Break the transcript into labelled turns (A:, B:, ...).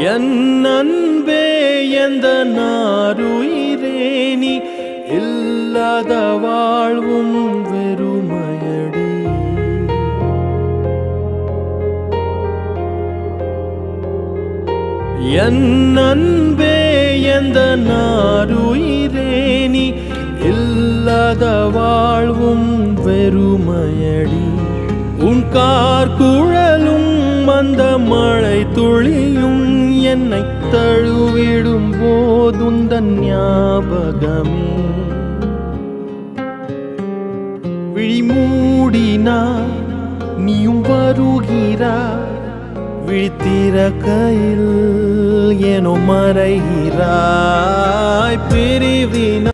A: என் அன்பே எந்த நாருயிரே நீ இல்லாத வாழ்வும் வெறுமையடி. என் அன்பே எந்த நாருயிரே நீ இல்லாத வாழ்வும் வெறுமையடி. உன் கார்குழலும் அந்த மழை துளியும் என்னை தழுவிடும் போதுந்தன் ஞாபகமே. விழிமூடினா நீயும் வருகிறாய், விழித்திறக்கையில் ஏனோ மறைகிறாய். பிரிவினால்